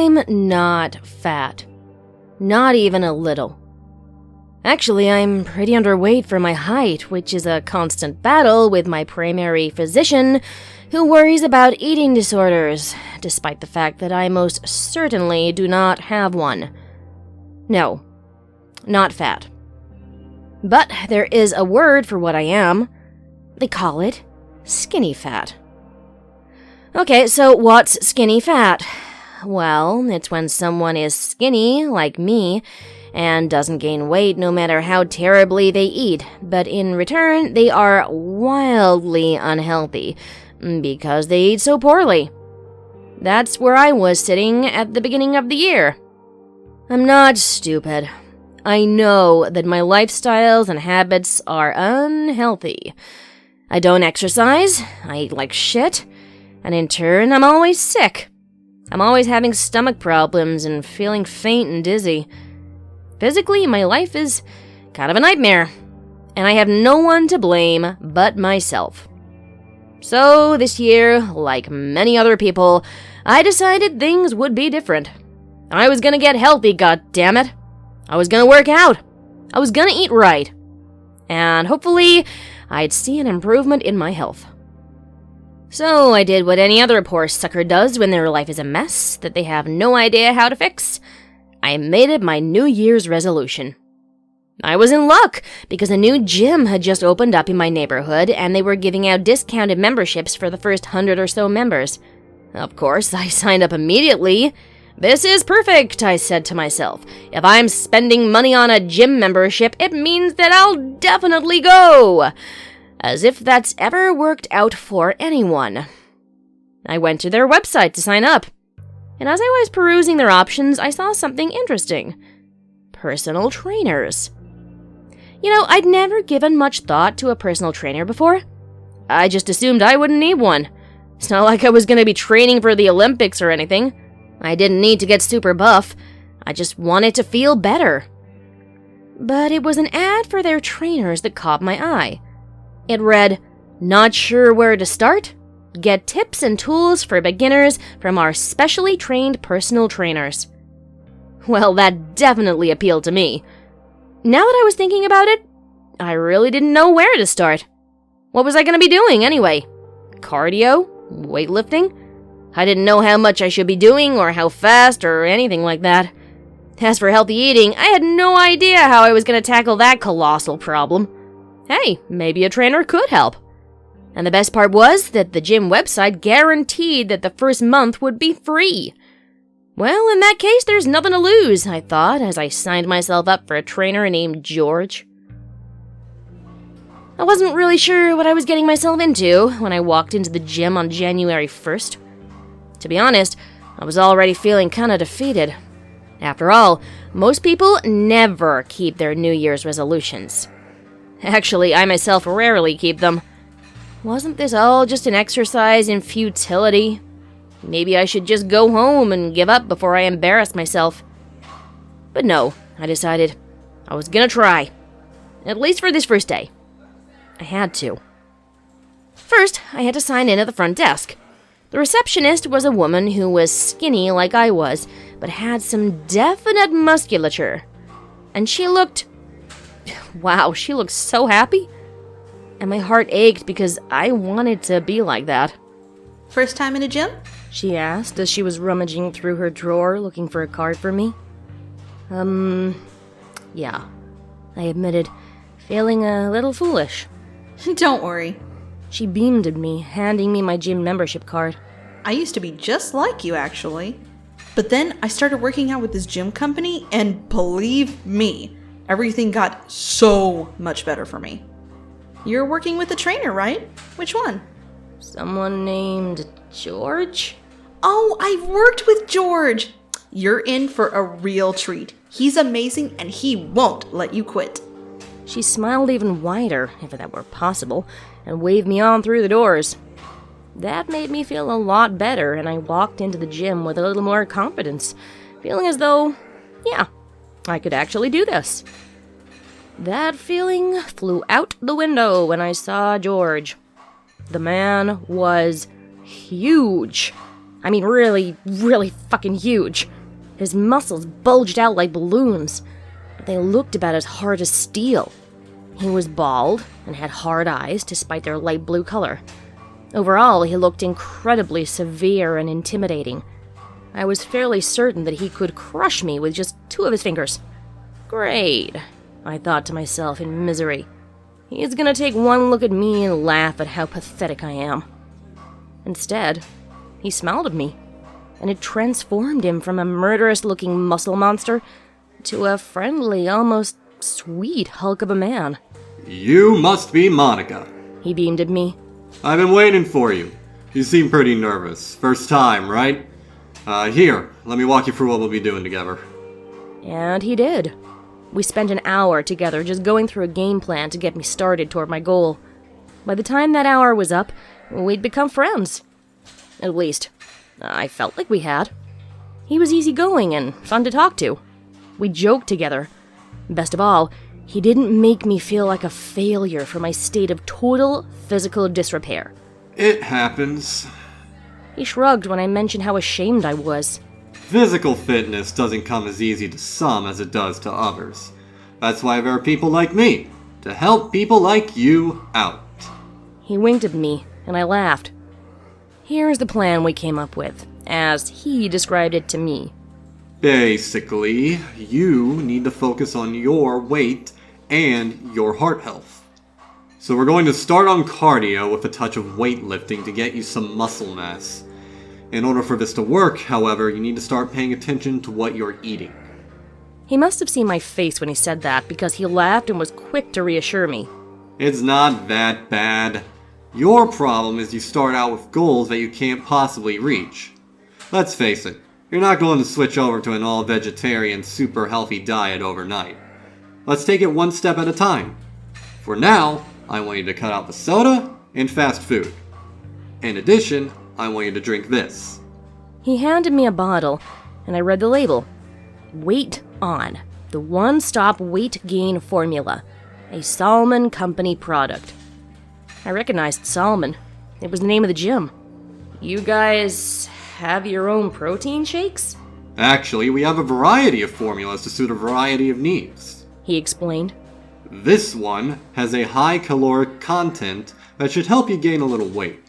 I'm not fat. Not even a little. Actually, I'm pretty underweight for my height, which is a constant battle with my primary physician, who worries about eating disorders, despite the fact that I most certainly do not have one. No, not fat. But there is a word for what I am. They call it skinny fat. Okay, so what's skinny fat? Well, it's when someone is skinny, like me, and doesn't gain weight no matter how terribly they eat, but in return, they are wildly unhealthy, because they eat so poorly. That's where I was sitting at the beginning of the year. I'm not stupid. I know that my lifestyles and habits are unhealthy. I don't exercise, I eat like shit, and in turn, I'm always sick. I'm always having stomach problems and feeling faint and dizzy. Physically, my life is kind of a nightmare, and I have no one to blame but myself. So this year, like many other people, I decided things would be different. I was gonna get healthy, goddammit. I was gonna work out. I was gonna eat right. And hopefully, I'd see an improvement in my health. So I did what any other poor sucker does when their life is a mess that they have no idea how to fix. I made it my New Year's resolution. I was in luck, because a new gym had just opened up in my neighborhood, and they were giving out discounted memberships for the first 100 or so members. Of course, I signed up immediately. This is perfect, I said to myself. If I'm spending money on a gym membership, it means that I'll definitely go. As if that's ever worked out for anyone. I went to their website to sign up, and as I was perusing their options, I saw something interesting. Personal trainers. You know, I'd never given much thought to a personal trainer before. I just assumed I wouldn't need one. It's not like I was going to be training for the Olympics or anything. I didn't need to get super buff. I just wanted to feel better. But it was an ad for their trainers that caught my eye. It read, "Not sure where to start? Get tips and tools for beginners from our specially trained personal trainers." Well, that definitely appealed to me. Now that I was thinking about it, I really didn't know where to start. What was I going to be doing anyway? Cardio? Weightlifting? I didn't know how much I should be doing or how fast or anything like that. As for healthy eating, I had no idea how I was going to tackle that colossal problem. Hey, maybe a trainer could help. And the best part was that the gym website guaranteed that the first month would be free. Well, in that case, there's nothing to lose, I thought, as I signed myself up for a trainer named George. I wasn't really sure what I was getting myself into when I walked into the gym on January 1st. To be honest, I was already feeling kinda defeated. After all, most people never keep their New Year's resolutions. Actually, I myself rarely keep them. Wasn't this all just an exercise in futility? Maybe I should just go home and give up before I embarrass myself. But no, I decided I was gonna try. At least for this first day. I had to. First, I had to sign in at the front desk. The receptionist was a woman who was skinny like I was, but had some definite musculature. And she looked... Wow, she looked so happy. And my heart ached because I wanted to be like that. First time in a gym? She asked as she was rummaging through her drawer looking for a card for me. Yeah, I admitted, feeling a little foolish. Don't worry. She beamed at me, handing me my gym membership card. I used to be just like you, actually. But then I started working out with this gym company, and believe me, everything got so much better for me. You're working with a trainer, right? Which one? Someone named George? Oh, I've worked with George! You're in for a real treat. He's amazing, and he won't let you quit. She smiled even wider, if that were possible, and waved me on through the doors. That made me feel a lot better, and I walked into the gym with a little more confidence, feeling as though, yeah, I could actually do this. That feeling flew out the window when I saw George. The man was huge. I mean, really, really fucking huge. His muscles bulged out like balloons, but they looked about as hard as steel. He was bald and had hard eyes despite their light blue color. Overall, he looked incredibly severe and intimidating. I was fairly certain that he could crush me with just 2 of his fingers. Great, I thought to myself in misery. He's gonna take one look at me and laugh at how pathetic I am. Instead, he smiled at me, and it transformed him from a murderous-looking muscle monster to a friendly, almost sweet hulk of a man. You must be Monica. He beamed at me. I've been waiting for you. You seem pretty nervous. First time, right? Here, let me walk you through what we'll be doing together. And he did. We spent an hour together just going through a game plan to get me started toward my goal. By the time that hour was up, we'd become friends. At least, I felt like we had. He was easygoing and fun to talk to. We joked together. Best of all, he didn't make me feel like a failure for my state of total physical disrepair. It happens. He shrugged when I mentioned how ashamed I was. Physical fitness doesn't come as easy to some as it does to others. That's why there are people like me, to help people like you out. He winked at me, and I laughed. Here's the plan we came up with, as he described it to me. Basically, you need to focus on your weight and your heart health. So we're going to start on cardio with a touch of weightlifting to get you some muscle mass. In order for this to work, however, you need to start paying attention to what you're eating. He must have seen my face when he said that, because he laughed and was quick to reassure me. It's not that bad. Your problem is you start out with goals that you can't possibly reach. Let's face it, you're not going to switch over to an all-vegetarian, super healthy diet overnight. Let's take it one step at a time. For now, I want you to cut out the soda and fast food. In addition, I want you to drink this. He handed me a bottle, and I read the label. Weight On, the one-stop weight gain formula. A Salmon Company product. I recognized Salmon. It was the name of the gym. You guys have your own protein shakes? Actually, we have a variety of formulas to suit a variety of needs. He explained. This one has a high caloric content that should help you gain a little weight.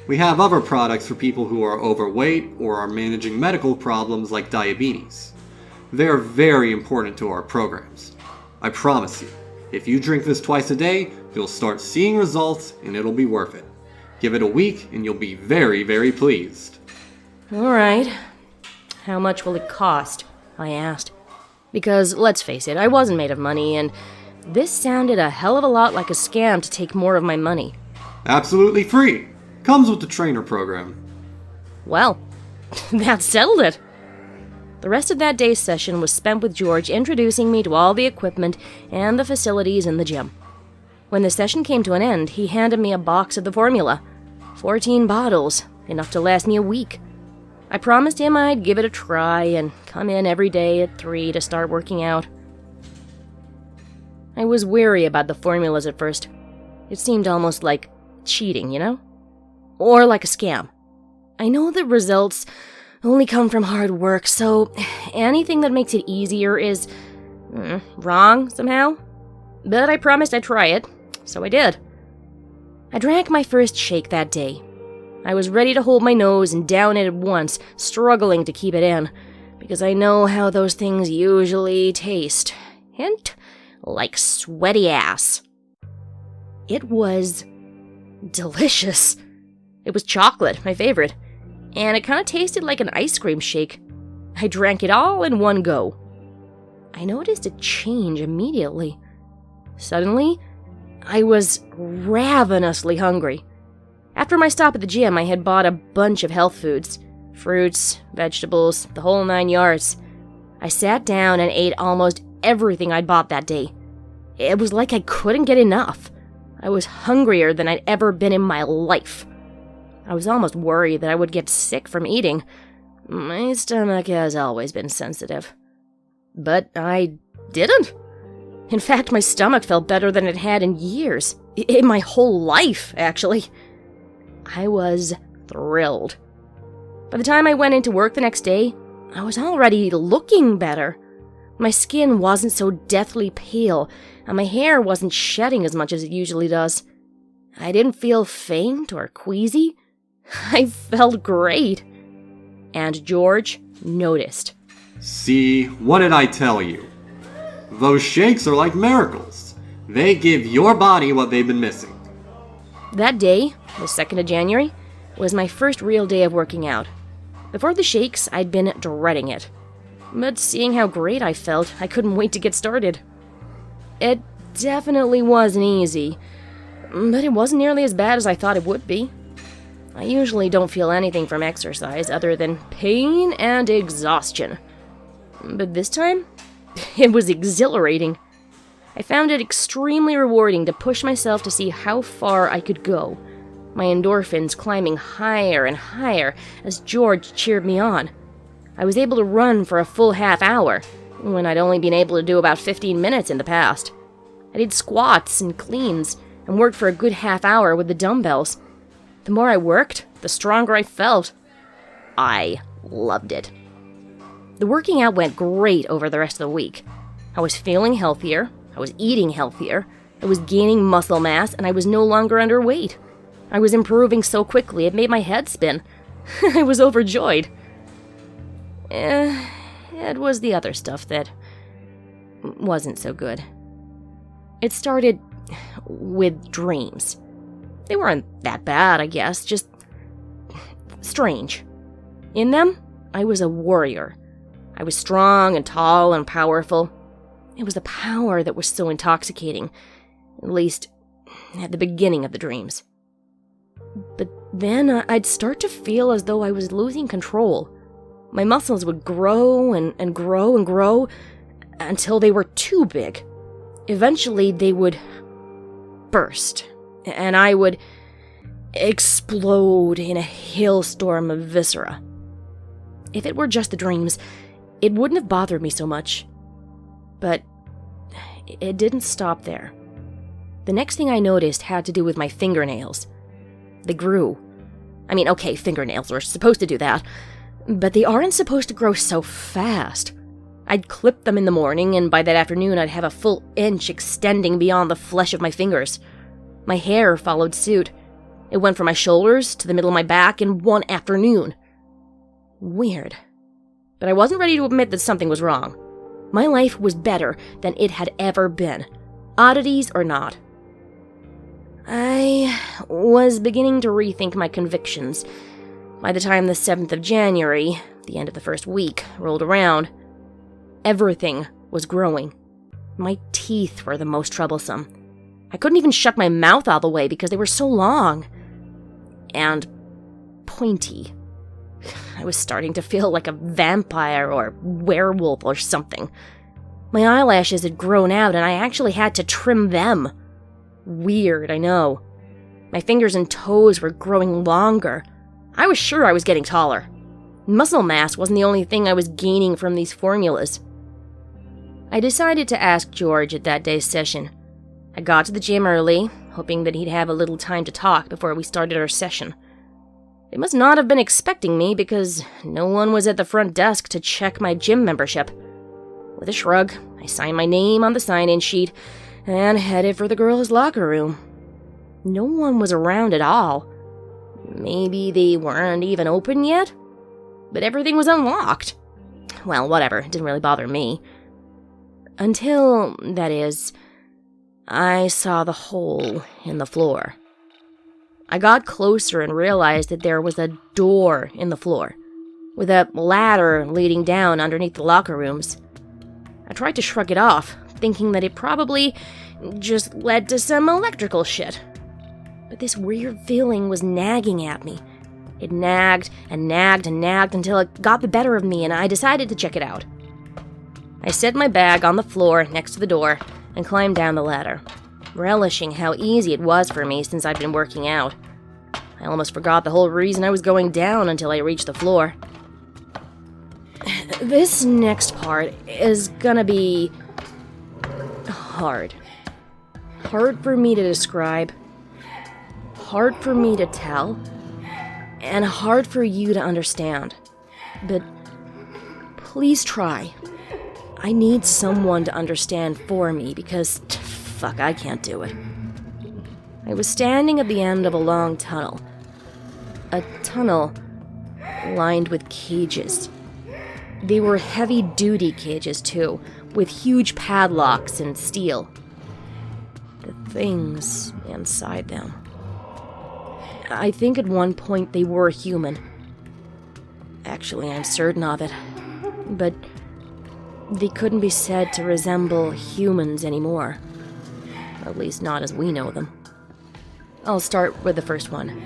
We have other products for people who are overweight or are managing medical problems like diabetes. They are very important to our programs. I promise you, if you drink this twice a day, you'll start seeing results and it'll be worth it. Give it a week and you'll be very, very pleased. Alright. How much will it cost? I asked. Because, let's face it, I wasn't made of money, and this sounded a hell of a lot like a scam to take more of my money. Absolutely free. Comes with the trainer program. Well, that settled it. The rest of that day's session was spent with George introducing me to all the equipment and the facilities in the gym. When the session came to an end, he handed me a box of the formula. 14 bottles, enough to last me a week. I promised him I'd give it a try and come in every day at 3 to start working out. I was wary about the formulas at first. It seemed almost like cheating, you know? Or like a scam. I know the results only come from hard work, so anything that makes it easier is wrong somehow. But I promised I'd try it, so I did. I drank my first shake that day. I was ready to hold my nose and down it at once, struggling to keep it in, because I know how those things usually taste. Hint, like sweaty ass. It was delicious. It was chocolate, my favorite, and it kind of tasted like an ice cream shake. I drank it all in one go. I noticed a change immediately. Suddenly, I was ravenously hungry. After my stop at the gym, I had bought a bunch of health foods. Fruits, vegetables, the whole 9 yards. I sat down and ate almost everything I'd bought that day. It was like I couldn't get enough. I was hungrier than I'd ever been in my life. I was almost worried that I would get sick from eating. My stomach has always been sensitive. But I didn't. In fact, my stomach felt better than it had in years. In my whole life, actually. I was thrilled. By the time I went into work the next day, I was already looking better. My skin wasn't so deathly pale, and my hair wasn't shedding as much as it usually does. I didn't feel faint or queasy. I felt great. And George noticed. See, what did I tell you? Those shakes are like miracles. They give your body what they've been missing. That day, the 2nd of January, was my first real day of working out. Before the shakes, I'd been dreading it. But seeing how great I felt, I couldn't wait to get started. It definitely wasn't easy, but it wasn't nearly as bad as I thought it would be. I usually don't feel anything from exercise other than pain and exhaustion. But this time, it was exhilarating. I found it extremely rewarding to push myself to see how far I could go, my endorphins climbing higher and higher as George cheered me on. I was able to run for a full half hour, when I'd only been able to do about 15 minutes in the past. I did squats and cleans, and worked for a good half hour with the dumbbells. The more I worked, the stronger I felt. I loved it. The working out went great over the rest of the week. I was feeling healthier, I was eating healthier, I was gaining muscle mass, and I was no longer underweight. I was improving so quickly it made my head spin. I was overjoyed. It was the other stuff that wasn't so good. It started with dreams. They weren't that bad, I guess, just strange. In them, I was a warrior. I was strong and tall and powerful. It was the power that was so intoxicating, at least at the beginning of the dreams. But then I'd start to feel as though I was losing control. My muscles would grow and grow and grow until they were too big. Eventually, they would burst, and I would explode in a hailstorm of viscera. If it were just the dreams, it wouldn't have bothered me so much. But it didn't stop there. The next thing I noticed had to do with my fingernails. They grew. I mean, okay, fingernails are supposed to do that, but they aren't supposed to grow so fast. I'd clip them in the morning, and by that afternoon I'd have a full inch extending beyond the flesh of my fingers. My hair followed suit. It went from my shoulders to the middle of my back in one afternoon. Weird. But I wasn't ready to admit that something was wrong. My life was better than it had ever been, oddities or not. I was beginning to rethink my convictions. By the time the 7th of January, the end of the first week, rolled around, everything was growing. My teeth were the most troublesome. I couldn't even shut my mouth all the way because they were so long and pointy. I was starting to feel like a vampire or werewolf or something. My eyelashes had grown out and I actually had to trim them. Weird, I know. My fingers and toes were growing longer. I was sure I was getting taller. Muscle mass wasn't the only thing I was gaining from these formulas. I decided to ask George at that day's session. I got to the gym early, hoping that he'd have a little time to talk before we started our session. They must not have been expecting me because no one was at the front desk to check my gym membership. With a shrug, I signed my name on the sign-in sheet and headed for the girls' locker room. No one was around at all. Maybe they weren't even open yet? But everything was unlocked. Well, whatever, it didn't really bother me. Until, that is, I saw the hole in the floor. I got closer and realized that there was a door in the floor, with a ladder leading down underneath the locker rooms. I tried to shrug it off, thinking that it probably just led to some electrical shit. But this weird feeling was nagging at me. It nagged and nagged and nagged until it got the better of me and I decided to check it out. I set my bag on the floor next to the door and climbed down the ladder, relishing how easy it was for me since I'd been working out. I almost forgot the whole reason I was going down until I reached the floor. This next part is gonna be hard. Hard for me to describe, hard for me to tell, and hard for you to understand. But Please try. I need someone to understand for me because, fuck, I can't do it. I was standing at the end of a long tunnel. A tunnel lined with cages. They were heavy-duty cages, too, with huge padlocks and steel. The things inside them. I think at one point they were human. Actually, I'm certain of it. But they couldn't be said to resemble humans anymore. At least not as we know them. I'll start with the first one.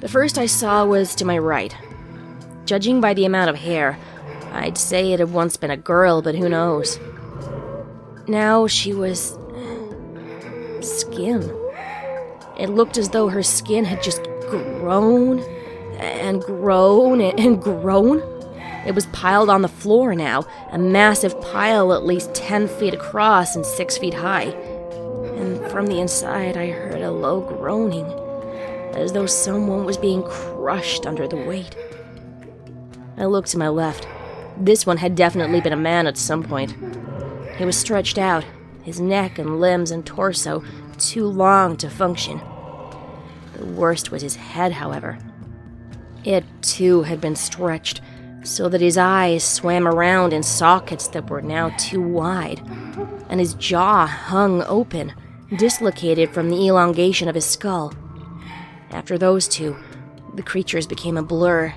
The first I saw was to my right. Judging by the amount of hair, I'd say it had once been a girl, but who knows? Now she was... skin. It looked as though her skin had just grown and grown and grown. It was piled on the floor now, a massive pile at least 10 feet across and 6 feet high. And from the inside I heard a low groaning, as though someone was being crushed under the weight. I looked to my left. This one had definitely been a man at some point. He was stretched out, his neck and limbs and torso too long to function. The worst was his head, however. It, too, had been stretched, so that his eyes swam around in sockets that were now too wide, and his jaw hung open, dislocated from the elongation of his skull. After those two, the creatures became a blur.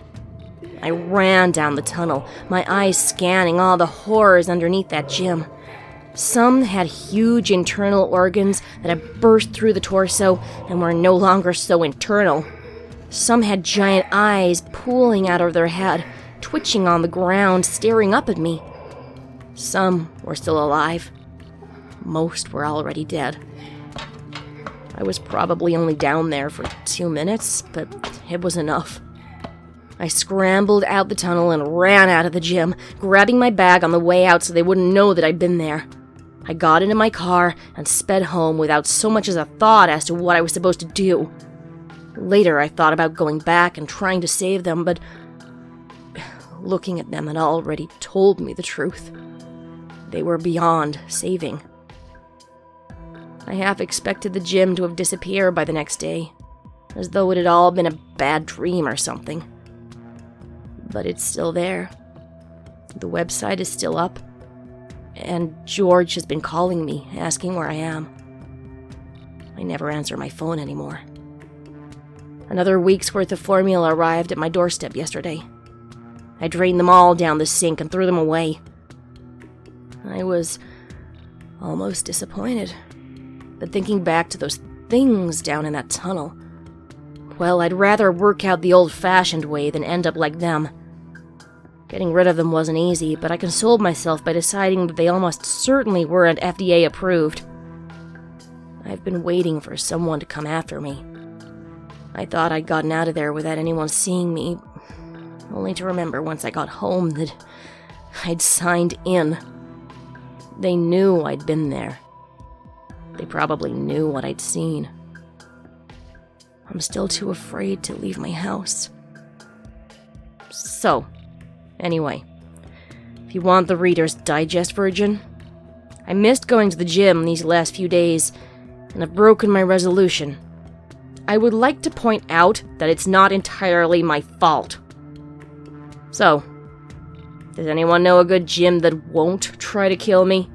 I ran down the tunnel, my eyes scanning all the horrors underneath that gym. Some had huge internal organs that had burst through the torso and were no longer so internal. Some had giant eyes pooling out of their head, twitching on the ground, staring up at me. Some were still alive. Most were already dead. I was probably only down there for 2 minutes, but it was enough. I scrambled out the tunnel and ran out of the gym, grabbing my bag on the way out so they wouldn't know that I'd been there. I got into my car and sped home without so much as a thought as to what I was supposed to do. Later, I thought about going back and trying to save them, but looking at them had already told me the truth. They were beyond saving. I half expected the gym to have disappeared by the next day, as though it had all been a bad dream or something. But it's still there. The website is still up, and George has been calling me, asking where I am. I never answer my phone anymore. Another week's worth of formula arrived at my doorstep yesterday. I drained them all down the sink and threw them away. I was almost disappointed. But thinking back to those things down in that tunnel, well, I'd rather work out the old-fashioned way than end up like them. Getting rid of them wasn't easy, but I consoled myself by deciding that they almost certainly weren't FDA approved. I've been waiting for someone to come after me. I thought I'd gotten out of there without anyone seeing me, only to remember once I got home that I'd signed in. They knew I'd been there. They probably knew what I'd seen. I'm still too afraid to leave my house. So, anyway, if you want the Reader's Digest version, I missed going to the gym these last few days, and I've broken my resolution. I would like to point out that it's not entirely my fault. So, does anyone know a good gym that won't try to kill me?